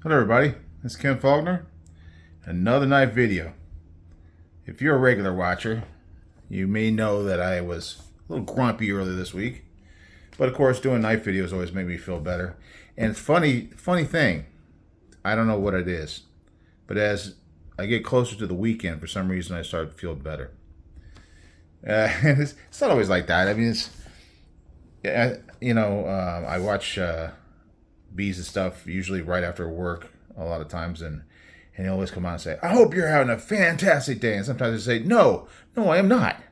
Hello everybody, it's Ken Faulkner. Another knife video. If you're a regular watcher, you may know that I was a little grumpy earlier this week. But of course, doing knife videos always make me feel better. And funny thing, I don't know what it is, but as I get closer to the weekend, for some reason I start to feel better. And it's not always like that. I mean, I watch bees and stuff usually right after work a lot of times, and they always come on and say, I hope you're having a fantastic day. And sometimes they say, no, I am not.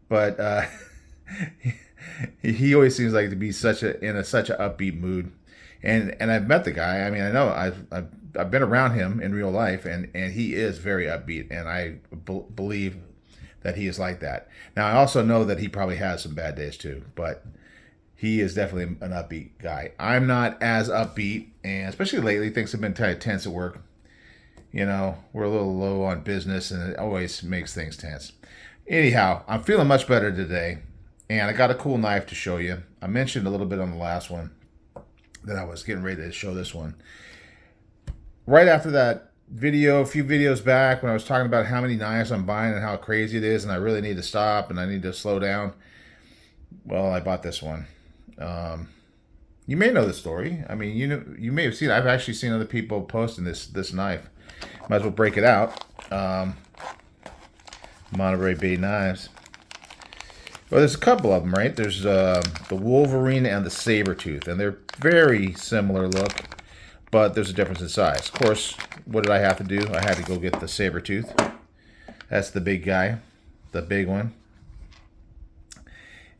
But he always seems like to be in such an upbeat mood. And I've met the guy. I mean, I know I've been around him in real life, and he is very upbeat, and I believe that he is like that. Now, I also know that he probably has some bad days too, but he is definitely an upbeat guy. I'm not as upbeat, and especially lately, things have been kind of tense at work. You know, we're a little low on business, and it always makes things tense. Anyhow, I'm feeling much better today, and I got a cool knife to show you. I mentioned a little bit on the last one that I was getting ready to show this one. Right after that video, a few videos back, when I was talking about how many knives I'm buying and how crazy it is, and I really need to stop and I need to slow down, well, I bought this one. You may know the story. I mean, you may have seen it. I've actually seen other people posting this knife. Might as well break it out. Monterey Bay Knives. Well, there's a couple of them, right? There's the Wolverine and the Saber-tooth, and they're very similar look, but there's a difference in size. Of course, what did I have to do? I had to go get the Saber-tooth. That's the big guy, the big one.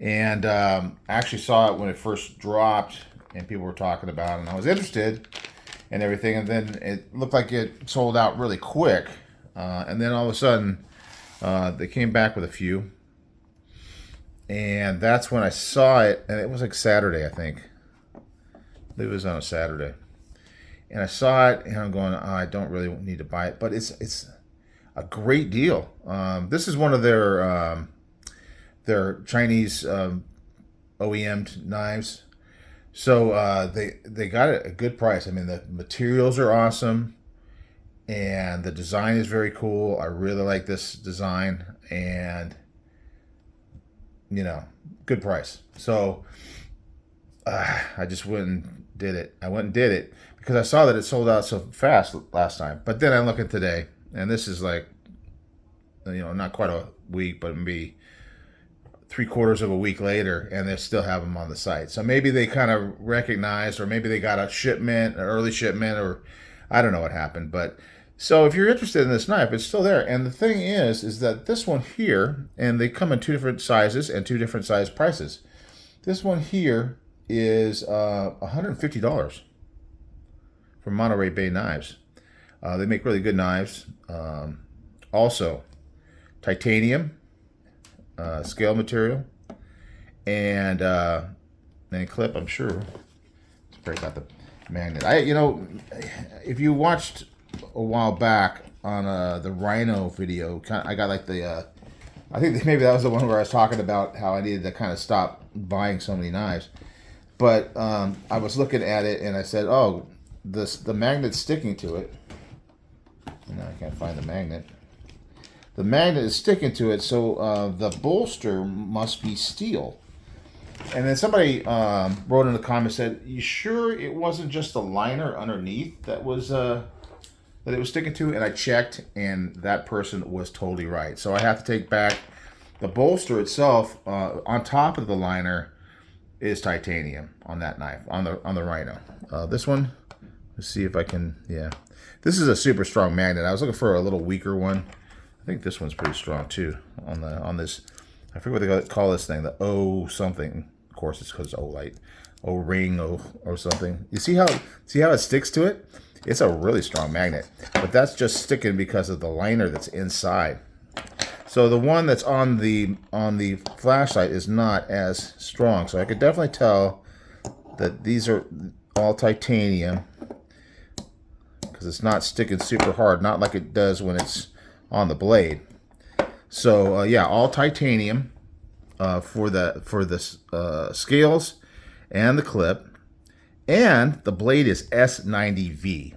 And I actually saw it when it first dropped, and people were talking about it, and I was interested and everything, and then it looked like it sold out really quick. And then all of a sudden, they came back with a few. And that's when I saw it, and it was like Saturday, I think. It was on a Saturday. And I saw it, and I'm going, oh, I don't really need to buy it. But it's a great deal. This is one of their Chinese OEM knives. So they got it at a good price. I mean, the materials are awesome, and the design is very cool. I really like this design, and you know, good price. So I just went and did it. I went and did it because I saw that it sold out so fast last time. But then I look at today, and this is like, not quite a week, but maybe 3/4 of a week later, and they still have them on the site. So maybe they kind of recognized, or maybe they got a shipment, an early shipment, or I don't know what happened. But so if you're interested in this knife, it's still there. And the thing is that this one here, and they come in two different sizes and two different size prices. This one here is $150 from Monterey Bay Knives. They make really good knives. Also, titanium, scale material, and clip, I'm sure. Let's break out the magnet. If you watched a while back on the Rhino video, I got like I think maybe that was the one where I was talking about how I needed to kind of stop buying so many knives. But I was looking at it, and I said, oh, the magnet's sticking to it. No, I can't find the magnet. The magnet is sticking to it, so the bolster must be steel. And then somebody wrote in the comments, said, you sure it wasn't just the liner underneath that it was sticking to? And I checked, and that person was totally right. So I have to take back the bolster itself. On top of the liner is titanium on that knife, on the Rhino. This one, let's see if I can, yeah. This is a super strong magnet. I was looking for a little weaker one. I think this one's pretty strong too on this. I forget what they call this thing, the O something. Of course, it's because it's O-light, O-ring, or something. You see how it sticks to it? It's a really strong magnet, but that's just sticking because of the liner that's inside. So the one that's on the flashlight is not as strong. So I could definitely tell that these are all titanium because it's not sticking super hard, not like it does when it's on the blade. So yeah, all titanium for the scales and the clip. And the blade is S90V.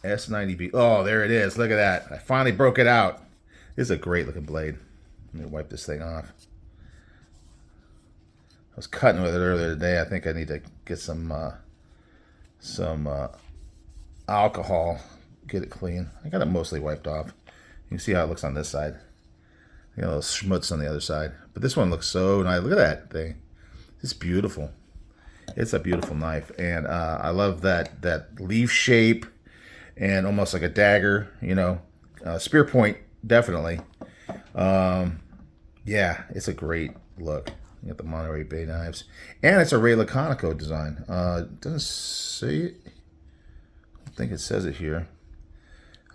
S90B. Oh, there it is. Look at that. I finally broke it out. This is a great looking blade. Let me wipe this thing off. I was cutting with it earlier today. I think I need to get some alcohol, get it clean. I got it mostly wiped off. You can see how it looks on this side. I got a little schmutz on the other side. But this one looks so nice. Look at that thing. It's beautiful. It's a beautiful knife. And I love that leaf shape and almost like a dagger, you know. Spear point, definitely. Yeah, it's a great look. You got the Monterey Bay Knives. And it's a Ray Laconico design. It doesn't say it. I don't think it says it here.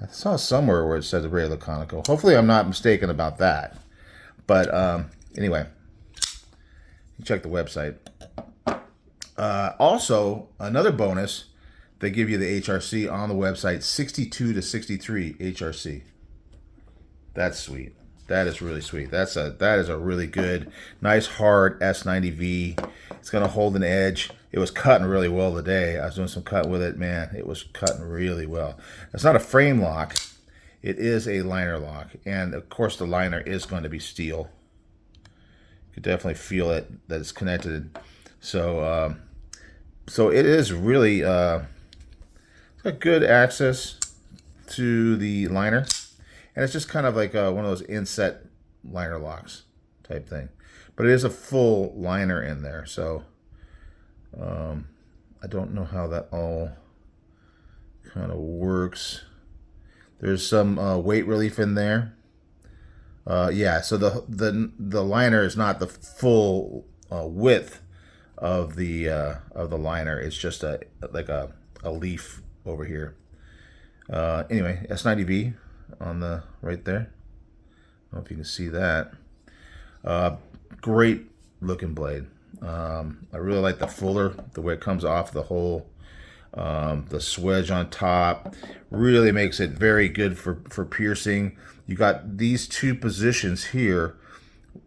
I saw somewhere where it says Ray Laconico. Hopefully I'm not mistaken about that. But anyway, you check the website. Also, another bonus, they give you the HRC on the website, 62 to 63 HRC. That's sweet. That is really sweet. That is a really good, nice hard S90V. It's gonna hold an edge. It was cutting really well today. I was doing some cut with it, man. It was cutting really well. It's not a frame lock. It is a liner lock, and of course the liner is going to be steel. You can definitely feel it that it's connected. So, so it is really it's got good access to the liner. And it's just kind of like one of those inset liner locks type thing. But it is a full liner in there. So I don't know how that all kind of works. There's some weight relief in there. Yeah, so the liner is not the full width of the liner. It's just like a leaf over here. Anyway, S90V. On the right there. I don't know if you can see that. Great looking blade. I really like the fuller, the way it comes off the hole. The swedge on top really makes it very good for piercing. You got these two positions here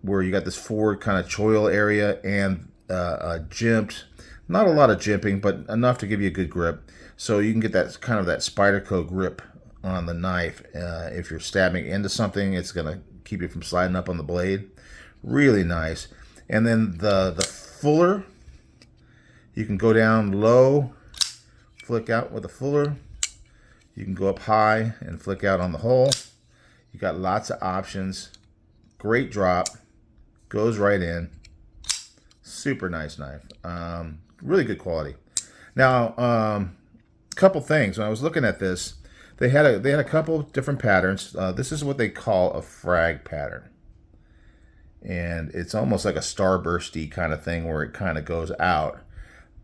where you got this forward kind of choil area and jimped. Not a lot of jimping, but enough to give you a good grip. So you can get that kind of that Spyderco grip on the knife. If you're stabbing into something, it's going to keep you from sliding up on the blade. Really nice. And then the fuller, you can go down low, flick out with a fuller. You can go up high and flick out on the hole. You got lots of options. Great drop. Goes right in. Super nice knife. Really good quality. Now, a couple things. When I was looking at this, they had a couple different patterns. This is what they call a frag pattern, and it's almost like a starbursty kind of thing where it kind of goes out.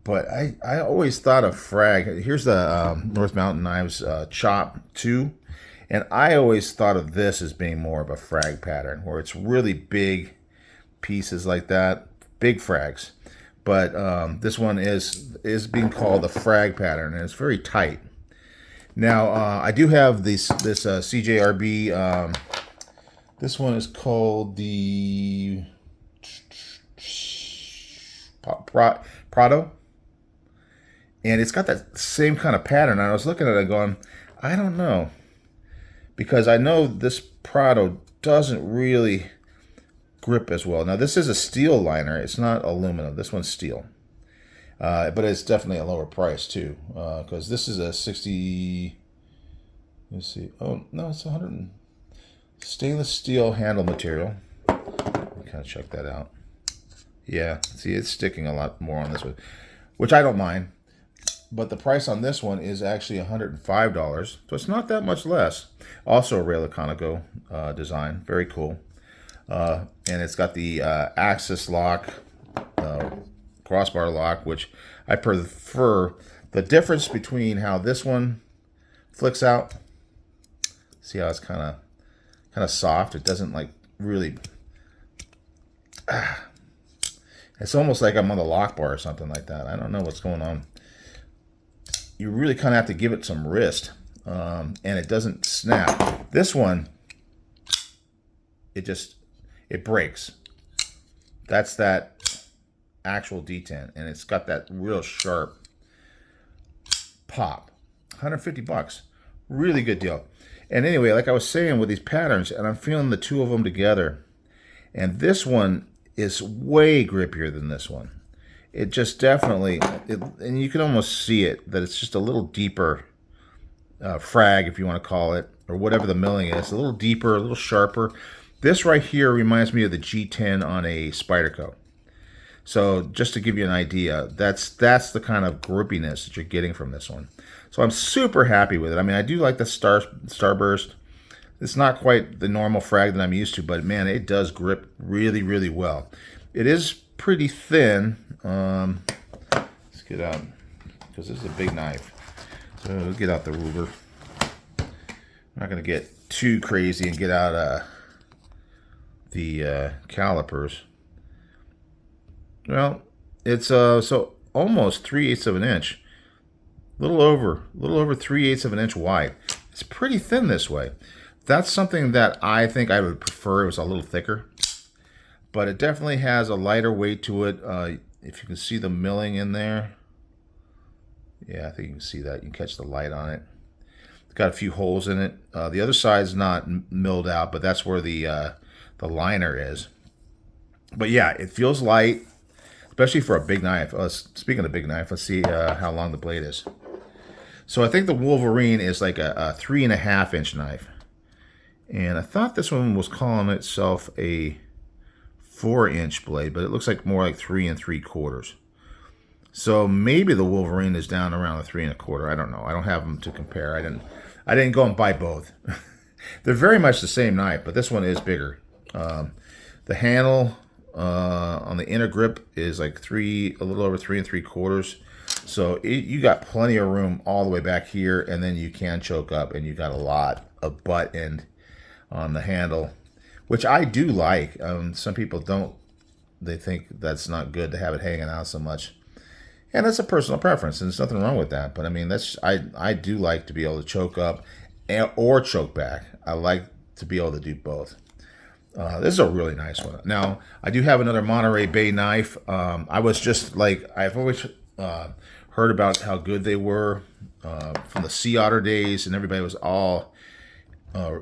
But I always thought of frag. Here's the North Mountain Knives Chop 2, and I always thought of this as being more of a frag pattern, where it's really big pieces like that, big frags. But this one is being called the frag pattern, and it's very tight. Now, I do have this CJRB. This one is called the Prado. And it's got that same kind of pattern. I was looking at it going, I don't know. Because I know this Prado doesn't really grip as well. Now, this is a steel liner. It's not aluminum. This one's steel. But it's definitely a lower price too, because this is a 60. Let's see. Oh no, it's 100 stainless steel handle material. Kind of check that out. Yeah, see, it's sticking a lot more on this one, which I don't mind. But the price on this one is actually $105, so it's not that much less. Also a Ray Laconico design, very cool. And it's got the axis lock. Crossbar lock, which I prefer. The difference between how this one flicks out, see how it's kind of soft. It doesn't like really. It's almost like I'm on the lock bar or something like that. I don't know what's going on. You really kind of have to give it some wrist, and it doesn't snap. This one, it breaks. That's that actual detent, and it's got that real sharp pop. $150 Really good deal. And anyway, like I was saying with these patterns, and I'm feeling the two of them together, and this one is way grippier than this one. It just definitely, and you can almost see it, that it's just a little deeper frag, if you want to call it, or whatever the milling is, a little deeper, a little sharper. This right here reminds me of the G10 on a Spyderco. So just to give you an idea, that's the kind of grippiness that you're getting from this one. So I'm super happy with it. I mean, I do like the Starburst. It's not quite the normal frag that I'm used to, but man, it does grip really, really well. It is pretty thin. Let's get out, because this is a big knife. So we'll get out the ruler. I'm not going to get too crazy and get out the calipers. Well, it's so almost 3/8 of an inch, a little over 3/8 of an inch wide. It's pretty thin this way. That's something that I think I would prefer. It was a little thicker, but it definitely has a lighter weight to it. If you can see the milling in there, yeah, I think you can see that. You can catch the light on it. It's got a few holes in it. The other side's not milled out, but that's where the liner is. But yeah, it feels light, especially for a big knife. Speaking of big knife, let's see how long the blade is. So I think the Wolverine is like a 3.5 inch knife. And I thought this one was calling itself a 4-inch blade, but it looks like more like 3 3/4. So maybe the Wolverine is down around the 3 1/4. I don't know. I don't have them to compare. I didn't go and buy both. They're very much the same knife, but this one is bigger. The handle on the inner grip is like a little over 3 3/4. So you got plenty of room all the way back here, and then you can choke up, and you got a lot of butt end on the handle, which I do like. Some people don't. They think that's not good to have it hanging out so much. And that's a personal preference, and there's nothing wrong with that. But I mean, I do like to be able to choke up or choke back. I like to be able to do both. This is a really nice one. Now, I do have another Monterey Bay knife. I was just like, I've always heard about how good they were from the Sea Otter days, and everybody was all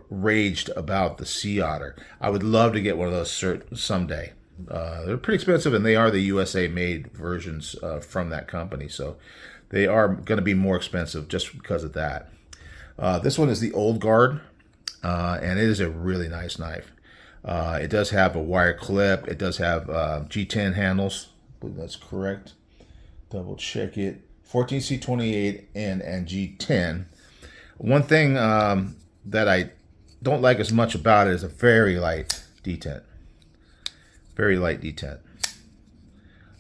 raged about the Sea Otter. I would love to get one of those someday. They're pretty expensive, and they are the USA-made versions from that company, so they are going to be more expensive just because of that. This one is the Old Guard, and it is a really nice knife. It does have a wire clip. It does have G10 handles. I believe that's correct. Double check it. 14C28 and G10. One thing that I don't like as much about it is a very light detent. Very light detent.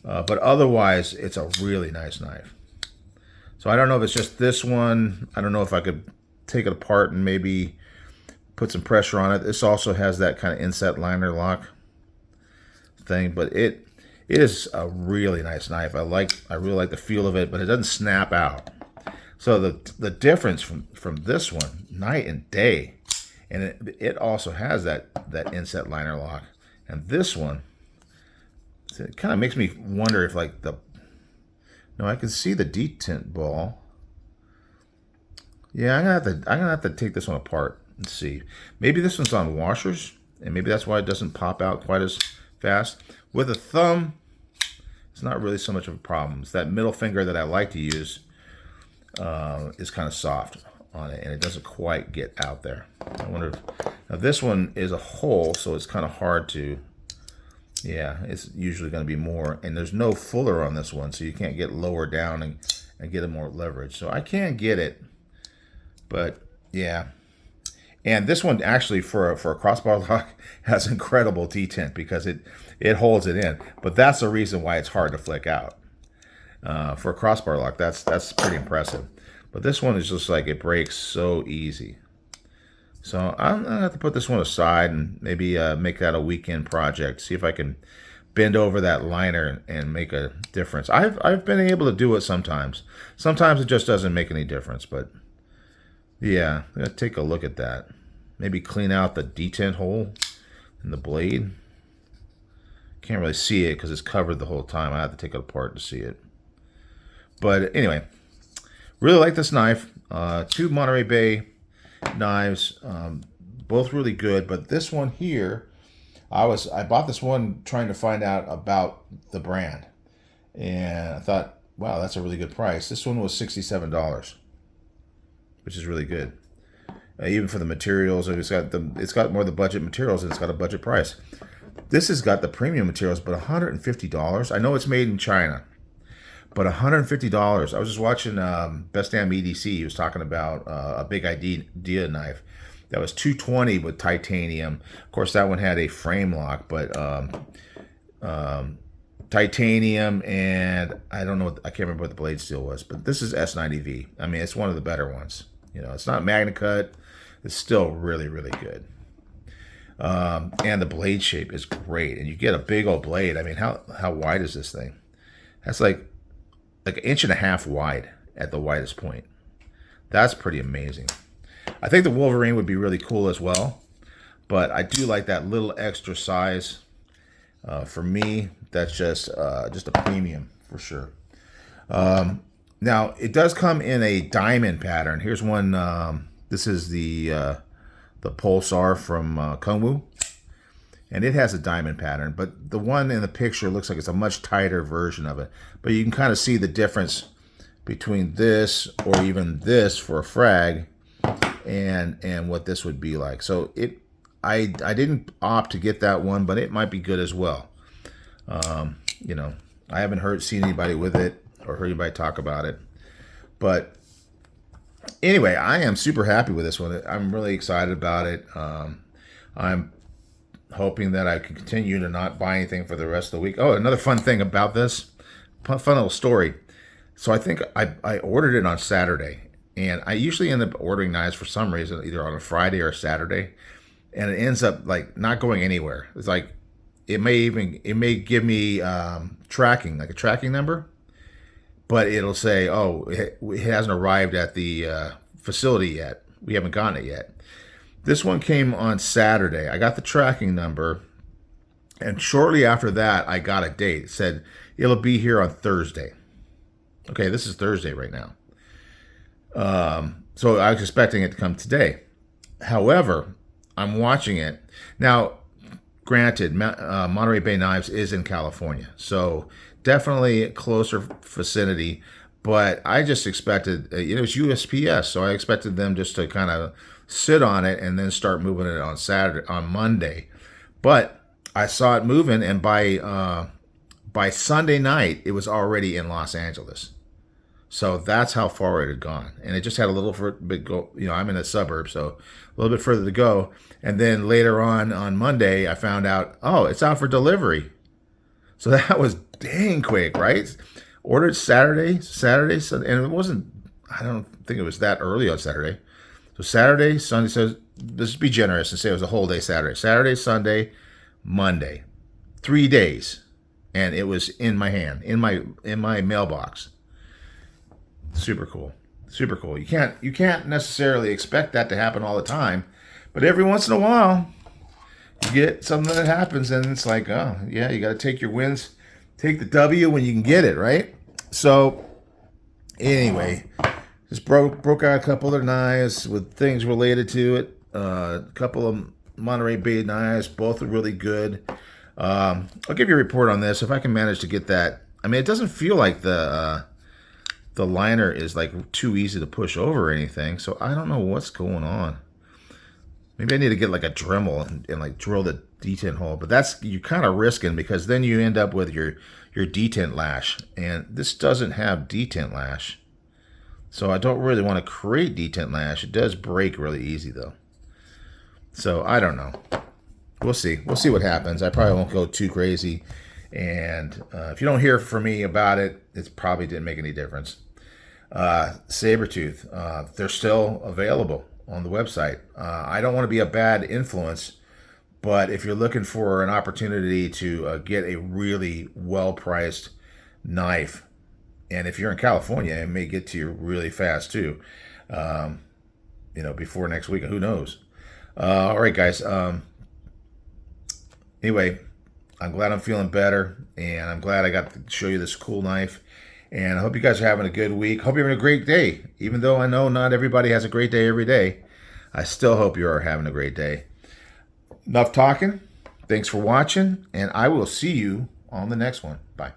But otherwise, it's a really nice knife. So I don't know if it's just this one. I don't know if I could take it apart and maybe put some pressure on it. This also has that kind of inset liner lock thing, but it is a really nice knife. I really like the feel of it, but it doesn't snap out. So the difference from this one, night and day, and it also has that inset liner lock, and this one, it kind of makes me wonder if like no, I can see the detent ball. Yeah, I'm gonna have to take this one apart and see. Maybe this one's on washers, and maybe that's why it doesn't pop out quite as fast. With a thumb, it's not really so much of a problem. It's that middle finger that I like to use is kind of soft on it, and it doesn't quite get out there. I wonder now this one is a hole, so it's kind of hard to, yeah, it's usually going to be more, and there's no fuller on this one, so you can't get lower down and get it more leverage. So I can get it, but yeah. And this one actually for a crossbar lock has incredible detent because it holds it in. But that's the reason why it's hard to flick out. For a crossbar lock, that's pretty impressive. But this one is just like it breaks so easy. So I'm gonna have to put this one aside and maybe make that a weekend project. See if I can bend over that liner and make a difference. I've been able to do it sometimes. Sometimes it just doesn't make any difference, but yeah, I'm gonna take a look at that. Maybe clean out the detent hole in the blade. Can't really see it because it's covered the whole time. I have to take it apart to see it. But anyway, really like this knife. Two Monterey Bay knives, both really good. But this one here, I bought this one trying to find out about the brand, and I thought, wow, that's a really good price. This one was $67, which is really good. Even for the materials, it's got more of the budget materials, and it's got a budget price. This has got the premium materials, but $150. I know it's made in China, but $150. I was just watching Best Damn EDC. He was talking about a big idea knife that was $220 with titanium. Of course, that one had a frame lock, but titanium, and I don't know. I can't remember what the blade steel was, but this is S90V. I mean, it's one of the better ones. You know, it's not Magna Cut. It's still really, really good. And the blade shape is great, and you get a big old blade. I mean, how wide is this thing? That's like an inch and a half wide at the widest point. That's pretty amazing. I think the Wolverine would be really cool as well, but I do like that little extra size. For me, that's just a premium for sure. Now it does come in a diamond pattern. Here's one. This is the Pulsar from Kungwu, and it has a diamond pattern. But the one in the picture looks like it's a much tighter version of it. But you can kind of see the difference between this or even this for a Frag and what this would be like. So I didn't opt to get that one, but it might be good as well. You know, I haven't seen anybody with it or heard anybody talk about it. But anyway, I am super happy with this one. I'm really excited about it. I'm hoping that I can continue to not buy anything for the rest of the week. Oh, another fun thing about this, fun little story. So I think I ordered it on Saturday, and I usually end up ordering knives for some reason, either on a Friday or a Saturday, and it ends up like not going anywhere. It's like it may give me tracking, like a tracking number, but it'll say, oh, it hasn't arrived at the facility yet. We haven't gotten it yet. This one came on Saturday. I got the tracking number, and shortly after that, I got a date. It said it'll be here on Thursday. Okay, this is Thursday right now. So I was expecting it to come today. However, I'm watching it. Now, granted, Monterey Bay Knives is in California, so definitely a closer vicinity, but I just expected, it was USPS, so I expected them just to kind of sit on it and then start moving it on Monday. But I saw it moving, and by Sunday night, it was already in Los Angeles. So that's how far it had gone. And it just had a little bit go, I'm in a suburb, so a little bit further to go. And then later on Monday, I found out, oh, it's out for delivery. So that was dang quick, right? Ordered Saturday, Sunday, and it wasn't, I don't think it was that early on Saturday. So Saturday, Sunday, so let's be generous and say it was a whole day Saturday. Saturday, Sunday, Monday. 3 days. And it was in my hand, in my mailbox. Super cool. Super cool. You can't necessarily expect that to happen all the time, but every once in a while you get something that happens, and it's like, oh yeah, you got to take your wins, take the W when you can get it, right? So anyway, just broke out a couple other knives with things related to it. A couple of Monterey Bay knives, both are really good. I'll give you a report on this if I can manage to get that. I mean, it doesn't feel like the liner is like too easy to push over or anything, so I don't know what's going on. Maybe I need to get like a Dremel and like drill the detent hole, but that's, you're kind of risking, because then you end up with your detent lash, and this doesn't have detent lash, so I don't really want to create detent lash. It does break really easy though, so I don't know. We'll see what happens. I probably won't go too crazy, and if you don't hear from me about it, it probably didn't make any difference. Saber-tooth, they're still available on the website. I don't want to be a bad influence, but if you're looking for an opportunity to get a really well-priced knife, and if you're in California, it may get to you really fast too, before next week, who knows. All right, guys. Anyway, I'm glad I'm feeling better, and I'm glad I got to show you this cool knife. And I hope you guys are having a good week. Hope you're having a great day, even though I know not everybody has a great day every day. I still hope you are having a great day. Enough talking. Thanks for watching, and I will see you on the next one. Bye.